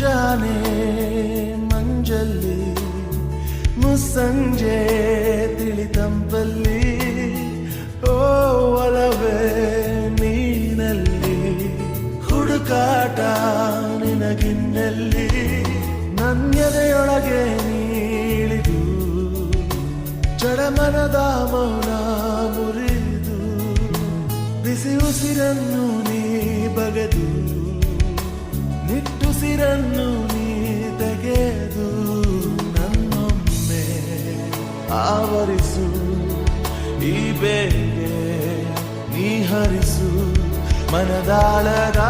ಮುಂಜಾನೆ ಮಂಜಲ್ಲಿ ಮುಸ್ಸಂಜೆ ತಿಳಿತಂಪಲ್ಲಿ ಓ ಒಲವೇ ನೀನಲ್ಲಿ ಹುಡುಕಾಟ ನಿನಗಿನ್ನಲ್ಲಿ ನನ್ಯದೆಯೊಳಗೆ ನೀಳಿದು ಚಡಮನದ ಮೌನ ಮುರಿದು ಬಿಸಿ ಉಸಿರನ್ನು ನೀ ಬಗೆದು ನಿಟ್ಟುಸಿರನ್ನು ನೀ ತೆಗೆದು ನನ್ನೊಮ್ಮೆ ಆವರಿಸು ಈ ಬೇಗೆ ನೀ ಹರಿಸು ಮನದಾಳದ